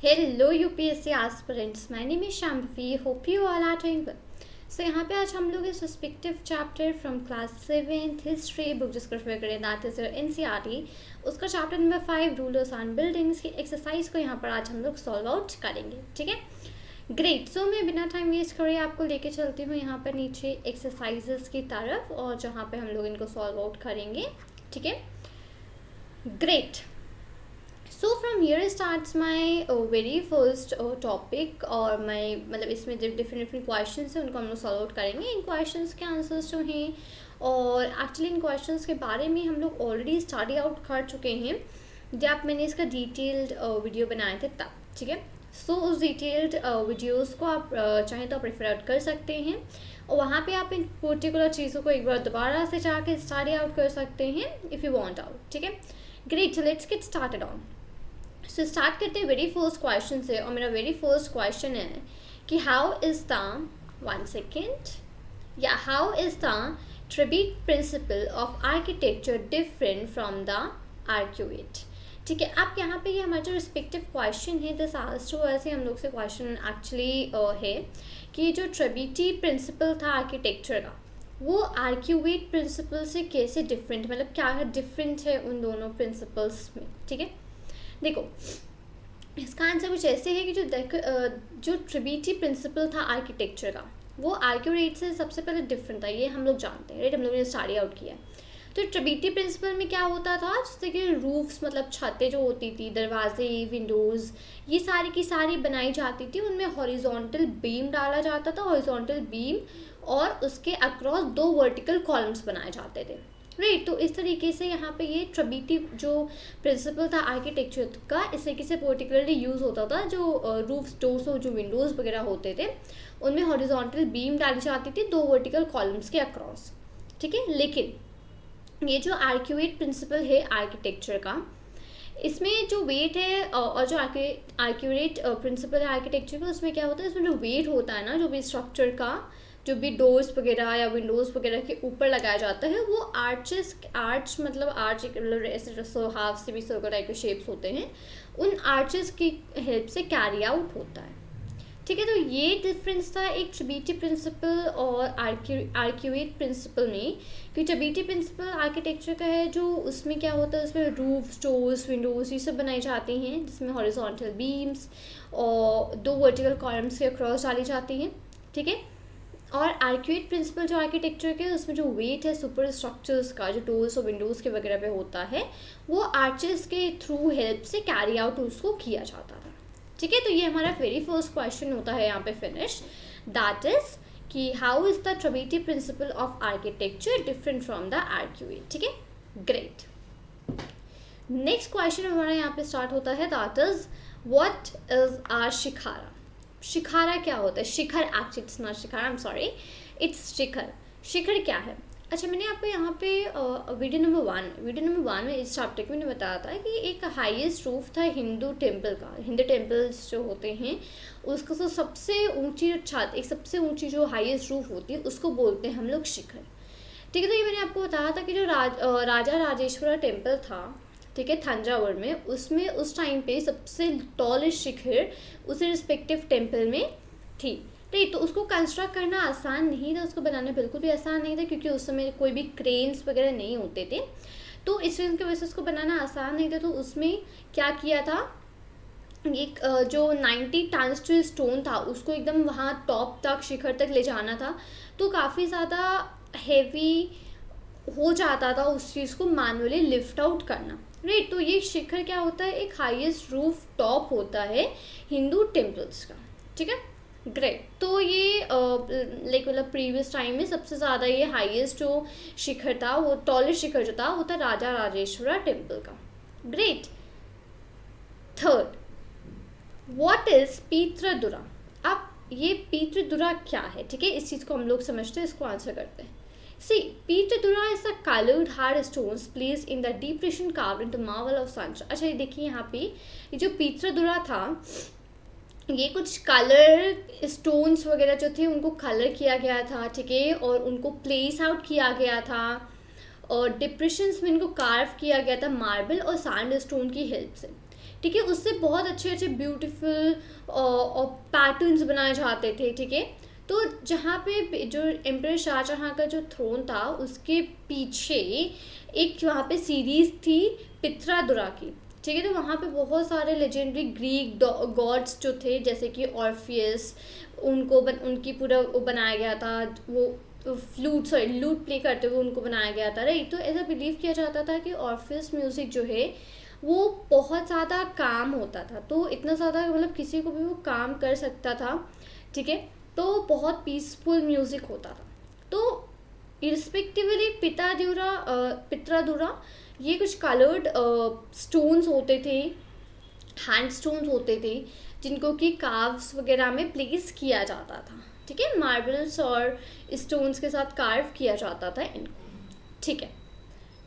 Hello UPSC aspirants, my name is Shambhavi. Hope you all are doing well. So यहाँ पे आज हम लोग इस respective chapter from class 7th history book जिसको रेफर करें दैट इज NCERT, उसका chapter number 5 rulers and buildings की एक्सरसाइज को यहाँ पर आज हम लोग सॉल्व आउट करेंगे. ठीक है, ग्रेट. सो मैं बिना टाइम वेस्ट करे आपको लेके चलती हूँ यहाँ पर नीचे एक्सरसाइजेस की तरफ और जहाँ पे हम लोग इनको सॉल्व आउट करेंगे. ठीक है, great. So from here starts my very first topic और माई मतलब इसमें जो डिफरेंट क्वेश्चन हैं उनको हम लोग सॉल्व आउट करेंगे. इन क्वेश्चंस के आंसर्स जो हैं और एक्चुअली इन क्वेश्चंस के बारे में हम लोग ऑलरेडी स्टडी आउट कर चुके हैं जब मैंने इसका डिटेल्ड वीडियो बनाए थे तब. ठीक है, सो उस डिटेल्ड वीडियोस को आप चाहें तो आप रेफर आउट कर सकते हैं और वहाँ पे आप इन पर्टिकुलर चीज़ों को एक बार दोबारा से जाके स्टडी आउट कर सकते हैं इफ़ यू वांट आउट. ठीक है, great. So let's get started on. So start करते हैं वेरी फर्स्ट क्वेश्चन से और मेरा वेरी फर्स्ट क्वेश्चन है कि हाउ इज़ द 1 सेकेंड या how is the tribute principal of architecture different from the arcuate. ठीक है, आप यहाँ पे ये हमारा जो रिस्पेक्टिव क्वेश्चन है दिस आज तो ऐसे हम लोग से क्वेश्चन एक्चुअली है कि जो ट्रिब्यूटी प्रिंसिपल था आर्किटेक्चर का वो आर्क्यूएट प्रिंसिपल से कैसे डिफरेंट, मतलब क्या डिफरेंट है उन दोनों प्रिंसिपल्स में. ठीक है, देखो इसका आंसर कुछ ऐसे है कि जो ट्रिब्यूटी प्रिंसिपल था आर्किटेक्चर का वो आर्क्यूएट से सबसे पहले डिफरेंट था. ये हम लोग जानते हैं, राइट, हम लोगों ने स्टडी आउट किया है. तो ट्रिब्यूटी प्रिंसिपल में क्या होता था, जैसे कि रूफ्स मतलब छतें जो होती थी, दरवाजे, विंडोज़, ये सारी की सारी बनाई जाती थी. उनमें हॉरिजॉन्टल बीम डाला जाता था, हॉरिजॉन्टल बीम और उसके अक्रॉस 2 वर्टिकल कॉलम्स बनाए जाते थे. राइट, तो इस तरीके से यहाँ पे ये ट्रिब्यूटी जो प्रिंसिपल था आर्किटेक्चर का इस तरीके से पर्टिकुलरली यूज़ होता था. जो रूफ्स, डोर्स और जो विंडोज़ वगैरह होते थे उनमें हॉरिजॉन्टल बीम डाली जाती थी 2 वर्टिकल कॉलम्स के अक्रॉस. ठीक है, लेकिन ये जो आर्क्यूएट प्रिंसिपल है आर्किटेक्चर का इसमें जो वेट है और जो आर्क्यूएट प्रिंसिपल है आर्किटेक्चर का उसमें क्या होता है, इसमें जो वेट होता है ना, जो भी स्ट्रक्चर का जो भी डोर्स वगैरह या विंडोज़ वगैरह के ऊपर लगाया जाता है वो आर्च मतलब ऐसे हाफ से भी सर्कल टाइप के शेप्स होते हैं, उन आर्चेस की हेल्प से कैरी आउट होता है. ठीक है, तो ये डिफरेंस था एक ट्रिब्यूटी प्रिंसिपल और आर्क्यूएट प्रिंसिपल में. क्योंकि ट्रिब्यूटी प्रिंसिपल आर्किटेक्चर का है जो उसमें क्या होता है, उसमें रूफ, डोर्स, विंडोज़ ये सब बनाई जाती हैं जिसमें हॉरिजॉन्टल बीम्स और 2 वर्टिकल कॉलम्स के अक्रॉस डाली जाती हैं. ठीक है, और आर्क्यूएट प्रिंसिपल जो आर्किटेक्चर के उसमें जो वेट है सुपर स्ट्रक्चर्स का जो डोर्स और विंडोज़ के वगैरह पे होता है वो आर्चेस के थ्रू हेल्प से कैरी आउट उसको किया जाता था. ठीक है, तो ये हमारा वेरी फर्स्ट क्वेश्चन होता है यहाँ पे फिनिश, दैट इज कि how is the trabeate principle of architecture different from the arcuate. ठीक है, ग्रेट. नेक्स्ट क्वेश्चन हमारा यहाँ पे स्टार्ट होता है that is what is are shikhara. Shikhara क्या होता है, shikhar, actually it's not shikhara, I am sorry, it's shikhar. Shikhar क्या है. अच्छा, मैंने आपको यहाँ पे वीडियो नंबर 1 में इस चैप्टर के मैंने बताया था कि एक हाईएस्ट रूफ था हिंदू टेम्पल का. हिंदू टेम्पल्स जो होते हैं उसका जो सबसे ऊंची छत, एक सबसे ऊंची जो हाईएस्ट रूफ होती है उसको बोलते हैं हम लोग शिखर. ठीक है, तो ये मैंने आपको बताया था कि जो राजा राजेश्वरा टेम्पल था, ठीक है, तंजावुर में, उसमें उस टाइम पे सबसे टॉलेस्ट शिखर उस रिस्पेक्टिव टेम्पल में थी. ठीक, तो उसको कंस्ट्रक्ट करना आसान नहीं था, उसको बनाना बिल्कुल भी आसान नहीं था क्योंकि उस समय कोई भी क्रेन्स वगैरह नहीं होते थे. तो इस रीज़न की वजह से उसको बनाना आसान नहीं था. तो उसमें क्या किया था, एक जो 90 टन्स जो स्टोन था उसको एकदम वहाँ टॉप तक, शिखर तक ले जाना था. तो काफ़ी ज़्यादा हैवी हो जाता था उस चीज़ को मैनुअली लिफ्ट आउट करना. राइट, तो ये शिखर क्या होता है, एक हाईएस्ट रूफ टॉप होता है हिंदू टेम्पल्स का. ठीक है, ग्रेट. तो ये लाइक मतलब प्रीवियस टाइम में सबसे ज़्यादा ये हाईएस्ट जो शिखर था, वो टॉलेस्ट शिखर जो था वो था राजा राजेश्वरा टेम्पल का. Great. Third, what is pietra dura. अब ये पीत्रदुरा क्या है, ठीक है, इस चीज़ को हम लोग समझते हैं, इसको आंसर करते हैं. See, Pietra is a colored hard stones placed in the depression carved into marble of sunshine. अच्छा, ये देखिए यहाँ पे ये जो पीत्रदुरा था ये कुछ कलर स्टोन्स वगैरह जो थे उनको कलर किया गया था. ठीक है, और उनको प्लेस आउट किया गया था और डिप्रेशंस में इनको कार्व किया गया था मार्बल और सैंड स्टोन की हेल्प से. ठीक है, उससे बहुत अच्छे अच्छे ब्यूटीफुल और पैटर्न्स बनाए जाते थे। ठीक है, तो जहाँ पे जो एम्परर शाहजहाँ का जो थ्रोन था उसके पीछे एक वहाँ पे सीरीज थी पित्रादुरा की। ठीक है, तो वहाँ पे बहुत सारे लेजेंडरी ग्रीक गॉड्स जो थे, जैसे कि ऑर्फियस, उनकी पूरा वो बनाया गया था, वो लूट प्ले करते हुए उनको बनाया गया था, राइट। तो ऐसा बिलीव किया जाता था कि ऑर्फियस म्यूज़िक जो है वो बहुत ज़्यादा काम होता था, तो इतना ज़्यादा मतलब किसी को भी वो काम कर सकता था। ठीक है, तो बहुत पीसफुल म्यूज़िक होता था। तो इरिस्पेक्टिवली पित्रादुरा ये कुछ कलर्ड स्टोन्स होते थे, हैंड स्टोन्स होते थे, जिनको कि कार्व्स वगैरह में प्लेस किया जाता था। ठीक है, मार्बल्स और स्टोन्स के साथ कार्व किया जाता था इनको। ठीक है,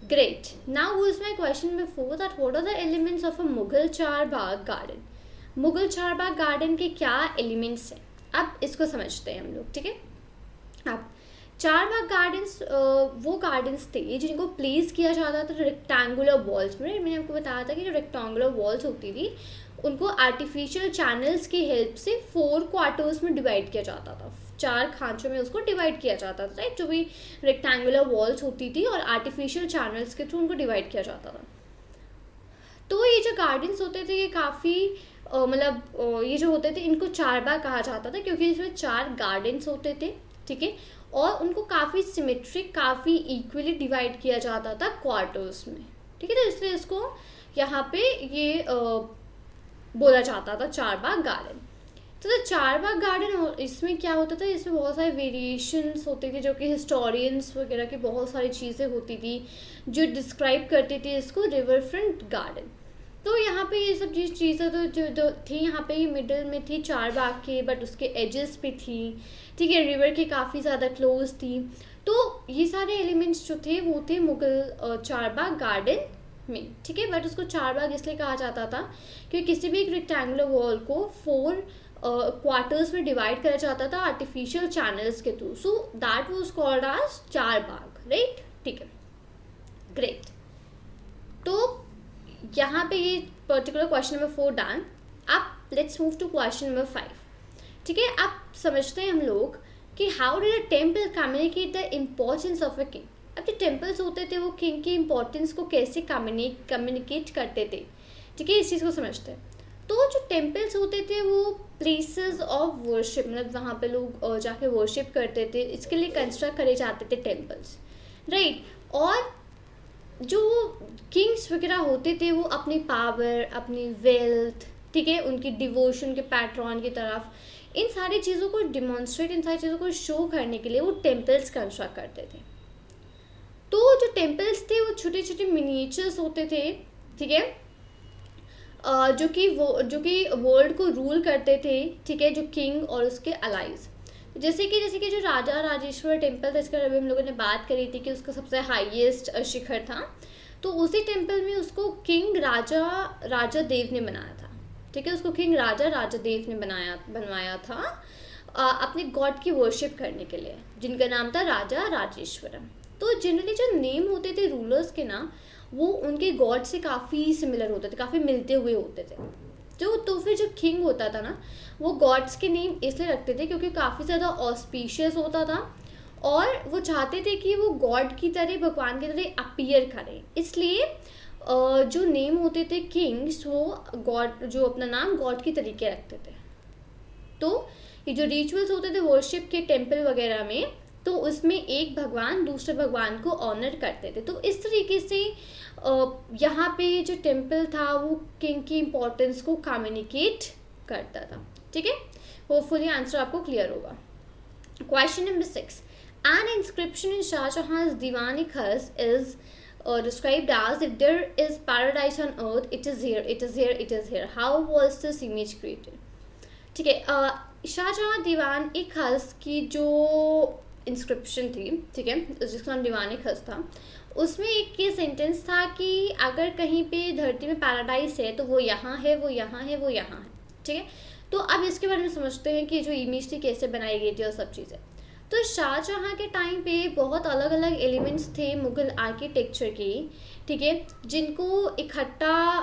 great. Now was my question before that what are the elements of a Mughal Charbagh garden. Mughal Charbagh garden के क्या एलिमेंट्स हैं, अब इसको समझते हैं हम लोग। ठीक है, अब चारबाग गार्डन्स वो गार्डन्स थे जिनको प्लेस किया जाता था रेक्टेंगुलर वॉल्स में। मैंने आपको बताया था कि जो रेक्टेंगुलर वॉल्स होती थी उनको आर्टिफिशियल चैनल्स की हेल्प से 4 क्वार्टर्स में डिवाइड किया जाता था, 4 खांचों में उसको डिवाइड किया जाता था, राइट। जो भी रेक्टेंगुलर वॉल्स होती थी और आर्टिफिशियल चैनल्स के थ्रू उनको डिवाइड किया जाता था। तो ये जो गार्डन्स होते थे ये काफ़ी मतलब ये जो होते थे इनको चारबाग कहा जाता था, क्योंकि इसमें 4 गार्डन्स होते थे। ठीक है, और उनको काफ़ी सिमेट्रिक, काफ़ी इक्वली डिवाइड किया जाता था क्वार्टर्स में। ठीक है, तो इसलिए इसको यहाँ पे ये बोला जाता था चारबाग गार्डन। तो चारबाग गार्डन इसमें क्या होता था, इसमें बहुत सारे वेरिएशंस होते थे, जो कि हिस्टोरियंस वगैरह की बहुत सारी चीज़ें होती थी जो डिस्क्राइब करती थी इसको रिवर फ्रंट गार्डन। तो यहाँ पे ये सब चीज़ें तो जो थी यहाँ पे मिडिल में थी चारबाग के, बट उसके एजेस पे थी। ठीक है, रिवर के काफ़ी ज़्यादा क्लोज थी। तो ये सारे एलिमेंट्स जो थे वो थे मुगल चारबाग गार्डन में। ठीक है, बट उसको चारबाग इसलिए कहा जाता था क्योंकि किसी भी एक रेक्टेंगुलर वॉल को 4 क्वार्टर्स में डिवाइड करा जाता था आर्टिफिशियल चैनल्स के through, so that was called as Charbagh, right. ठीक है, ग्रेट। तो यहाँ पे ये पर्टिकुलर क्वेश्चन नंबर 4 डन। अब let's move to question number 5। ठीक है, अब समझते हैं हम लोग कि how did a temple communicate the importance of a king. अब जो टेम्पल्स होते थे वो किंग की इम्पोर्टेंस को कैसे कम्युनिकेट करते थे। ठीक है, इस चीज़ को समझते हैं। तो जो टेम्पल्स होते थे वो प्लेसेस ऑफ वर्शिप, मतलब वहाँ पे लोग जाके वर्शिप करते थे, इसके लिए कंस्ट्रक्ट करे जाते थे टेम्पल्स, राइट। और जो किंग्स वगैरह होते थे वो अपनी पावर, अपनी वेल्थ, ठीक है, उनकी डिवोशन के पैट्रॉन की तरफ, इन सारी चीज़ों को डिमॉन्स्ट्रेट, इन सारी चीज़ों को शो करने के लिए वो टेम्पल्स कंस्ट्रक्ट करते थे। तो जो टेम्पल्स थे वो छोटे छोटे मिनिएचर्स होते थे। ठीक है, जो कि वर्ल्ड को रूल करते थे। ठीक है, जो किंग और उसके अलाइज, जैसे कि जो राजा राजेश्वर टेम्पल था, इसके अभी हम लोगों ने बात करी थी कि उसका सबसे हाईएस्ट शिखर था, तो उसी टेम्पल में उसको किंग राजा देव ने बनाया था। ठीक है, उसको किंग राजा देव ने बनवाया था अपने गॉड की वर्शिप करने के लिए, जिनका नाम था राजा राजेश्वरम। तो जनरली जो नेम होते थे रूलर्स के ना, वो उनके गॉड से काफ़ी सिमिलर होते थे, काफ़ी मिलते हुए होते थे। तो फिर जो किंग होता था ना, वो गॉड्स के नेम इसलिए रखते थे क्योंकि काफ़ी ज़्यादा ऑस्पिशियस होता था और वो चाहते थे कि वो गॉड की तरह, भगवान की तरह अपीयर करें। इसलिए जो नेम होते थे किंग्स, वो गॉड, जो अपना नाम गॉड की तरीके रखते थे। तो ये जो रिचुअल्स होते थे वर्शिप के टेम्पल वगैरह में, तो उसमें एक भगवान दूसरे भगवान को ऑनर करते थे। तो इस तरीके से यहाँ पे जो टेम्पल था वो किंग की इम्पोर्टेंस को कम्युनिकेट करता था। ठीक है, होपफुली आंसर आपको क्लियर होगा। Question number 6, an inscription in Shahjahan's Diwan Khas is described as, if there is paradise on earth, it is here, it is here, it is here. How was this image created? ठीक है, शाहजहां दीवान एक खस की जो inscription थी, ठीक है, जिसका नाम दीवान खस था, उसमें एक ये सेंटेंस था कि अगर कहीं पे धरती में पैराडाइज है तो वो यहाँ है, वो यहाँ है, वो यहाँ है। ठीक है, तो अब इसके बारे में समझते हैं कि जो इमेज थी कैसे बनाई गई थी और सब चीज़ें। तो शाहजहाँ के टाइम पे बहुत अलग अलग एलिमेंट्स थे मुग़ल आर्किटेक्चर के, ठीक है, जिनको इकट्ठा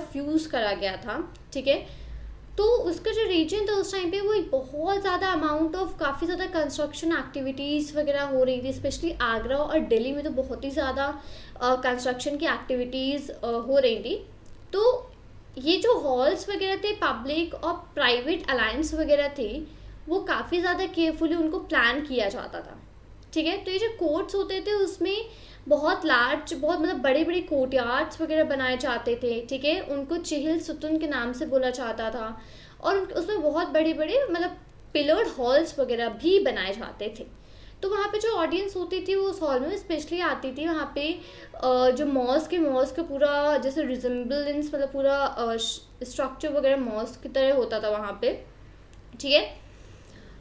फ्यूज़ करा गया था, ठीक है। तो उसका जो रीजन था उस टाइम पे वो बहुत ज़्यादा अमाउंट ऑफ काफ़ी ज़्यादा कंस्ट्रक्शन एक्टिविटीज़ वगैरह हो रही थी, स्पेशली आगरा और दिल्ली में तो बहुत ही ज़्यादा कंस्ट्रक्शन की एक्टिविटीज़ हो रही थी। तो ये जो हॉल्स वगैरह थे, पब्लिक और प्राइवेट अलायंस वगैरह थे, वो काफ़ी ज़्यादा केयरफुली उनको प्लान किया जाता था, ठीक है। तो ये जो कोर्ट्स होते थे उसमें बहुत लार्ज, बहुत मतलब बड़े बड़े कोर्टयार्ड्स वगैरह बनाए जाते थे, ठीक है। उनको चहल सुतून के नाम से बोला जाता था, और उसमें बहुत बड़े बड़े मतलब पिलर्ड हॉल्स वगैरह भी बनाए जाते थे। तो वहाँ पे जो ऑडियंस होती थी वो उस हॉल में स्पेशली आती थी। वहाँ पे जो मॉस्क का पूरा जैसे रिजेम्बलेंस, मतलब पूरा स्ट्रक्चर वगैरह मॉस्क की तरह होता था वहाँ पे, ठीक है,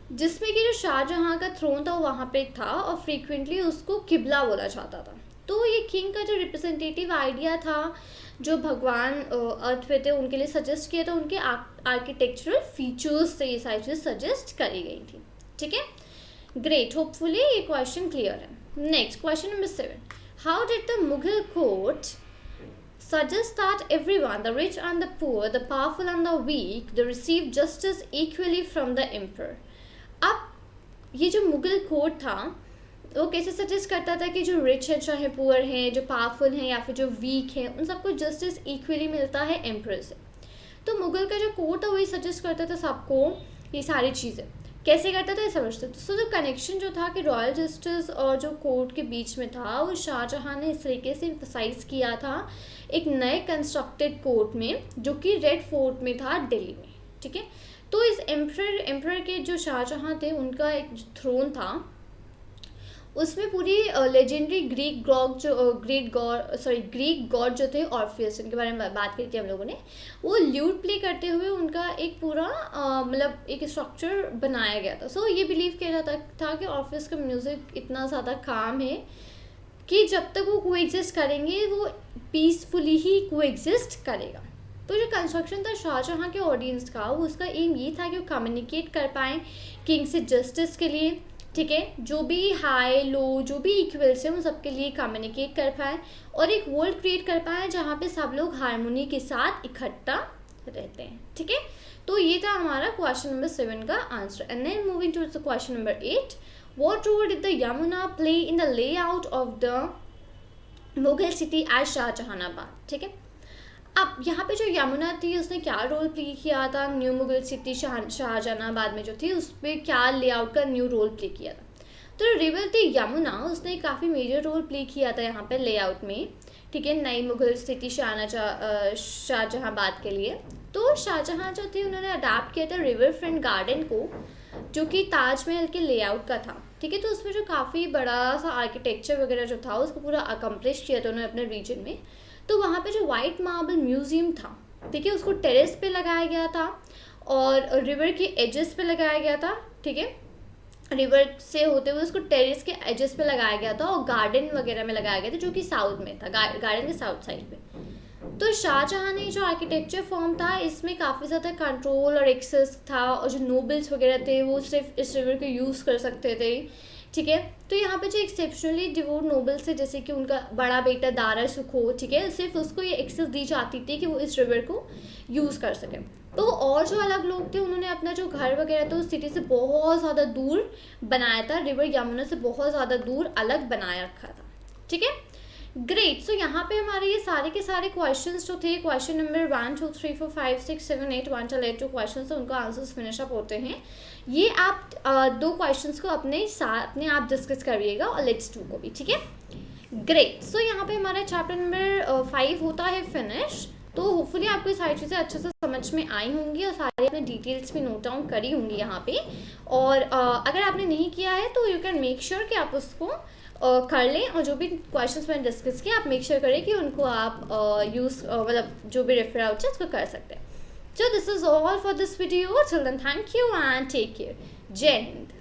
जिसमें कि जो शाहजहाँ का थ्रोन था वो वहाँ पे था, और फ्रीक्वेंटली उसको किबला बोला जाता था। तो ये किंग का जो रिप्रेजेंटेटिव आइडिया था, जो भगवान अर्थ पे थे उनके लिए सजेस्ट किया था, उनके आर्किटेक्चरल फीचर्स से ये सारी चीज़ सजेस्ट करी गई थी, ठीक है। ग्रेट, होपफुली ये क्वेश्चन क्लियर है। Next question number 7, how did the Mughal court suggest that everyone, the rich and the poor, the powerful and the weak, they receive justice equally from the emperor? अब ये जो Mughal court था वो कैसे suggest करता था कि जो रिच है चाहे पुअर हैं, जो पावरफुल हैं या फिर जो वीक हैं, उन सबको जस्टिस इक्वली मिलता है एम्परर से। तो मुगल का जो कोर्ट था वही सजेस्ट करता था सबको ये सारी चीज़ें। कैसे करता था ये समझते थे। सो जो कनेक्शन जो था कि रॉयल जस्टिस और जो कोर्ट के बीच में था, वो शाहजहाँ ने इस तरीके से एम्फसाइज किया था एक नए कंस्ट्रक्टेड कोर्ट में, जो कि रेड फोर्ट में था दिल्ली में, ठीक है। तो इस एम्परर के जो शाहजहाँ थे उनका एक थ्रोन था, उसमें पूरी लेजेंडरी ग्रीक गॉड जो थे ऑर्फियस, उनके बारे में बात करी थी हम लोगों ने। वो ल्यूट प्ले करते हुए उनका एक पूरा मतलब एक स्ट्रक्चर बनाया गया था। सो ये बिलीव किया जाता था कि ऑर्फियस का म्यूज़िक इतना ज़्यादा काम है कि जब तक वो कोएग्जिस्ट करेंगे वो पीसफुली ही कोएग्जिस्ट करेगा। तो जो कंस्ट्रक्शन था शाहजहाँ के ऑडियंस का, वो उसका एम ये था कि वो कम्युनिकेट कर पाएँ किंग से जस्टिस के लिए, ठीक है, जो भी हाई लो जो भी इक्वल्स हैं उन सबके लिए कम्युनिकेट कर पाएँ और एक वर्ल्ड क्रिएट कर पाएँ जहाँ पे सब लोग हारमोनी के साथ इकट्ठा रहते हैं, ठीक है। तो ये था हमारा क्वेश्चन नंबर 7 का answer. And then moving to the question number 8, what role did the Yamuna play in the layout of the Mughal city at Shahjahanabad, ठीक है। अब यहाँ पे जो यमुना थी उसने क्या रोल प्ले किया था न्यू मुगल सिटी शाहजहानाबाद में जो थी, उस पर क्या लेआउट का न्यू रोल प्ले किया था। तो रिवर थी यमुना, उसने काफ़ी मेजर रोल प्ले किया था यहाँ पे लेआउट में, ठीक है, नई मुगल सिटी शाहजहांबाद के लिए। तो शाहजहाँ जो थे उन्होंने अडाप्ट किया था रिवर फ्रंट गार्डन को, जो कि ताजमहल के लेआउट का था, ठीक है। तो उसमें जो काफ़ी बड़ा सा आर्किटेक्चर वगैरह जो था उसको पूरा अकम्प्लिश किया था उन्होंने अपने रीजन में। तो वहाँ पे जो वाइट मार्बल म्यूज़ियम था, ठीक है, उसको टेरेस पे लगाया गया था और रिवर के एजेस पे लगाया गया था, ठीक है, रिवर से होते हुए उसको टेरेस के एजेस पे लगाया गया था और गार्डन वगैरह में लगाया गया था जो कि साउथ में था, गार्डन के साउथ साइड पे। तो शाहजहाँ ने जो आर्किटेक्चर फॉर्म था इसमें काफ़ी ज़्यादा कंट्रोल और एक्सेस था, और जो नोबल्स वगैरह थे वो सिर्फ इस रिवर को यूज़ कर सकते थे, ठीक है। तो यहाँ पे जो एक्सेप्शनली डिवोट नोबल्स थे, जैसे कि उनका बड़ा बेटा दारा सुखो, ठीक है, सिर्फ उसको ये एक्सेस दी जाती थी कि वो इस रिवर को यूज़ कर सकें। तो और जो अलग लोग थे उन्होंने अपना जो घर वगैरह था उस सिटी से बहुत ज़्यादा दूर बनाया था, रिवर यमुना से बहुत ज़्यादा दूर अलग बनाया रखा था, ठीक है। ग्रेट। सो यहाँ पे हमारे ये सारे के सारे क्वेश्चंस जो थे, क्वेश्चन नंबर 1 2 3 4 5 6 7 8 1 till 8 जो क्वेश्चन थे उनका आंसर्स फिनिश अप होते हैं। ये आप दो क्वेश्चंस को अपने आप डिस्कस करिएगा और लेट्स डू को भी, ठीक है। ग्रेट। सो यहाँ पे हमारा चैप्टर नंबर 5 होता है फिनिश। तो होपफुली आपको ये सारी चीज़ें अच्छे से समझ में आई होंगी और सारी अपने डिटेल्स भी नोट डाउन करी होंगी यहाँ पे। और अगर आपने नहीं किया है तो यू कैन मेक श्योर कि आप उसको कर लें, और जो भी क्वेश्चंस मैंने डिस्कस किया आप मेक श्योर करें कि उनको आप यूज़ मतलब जो भी रेफर आउट है उसको कर सकते हैं। So this is all for this video. Till then, thank you and take care. Jai Hind.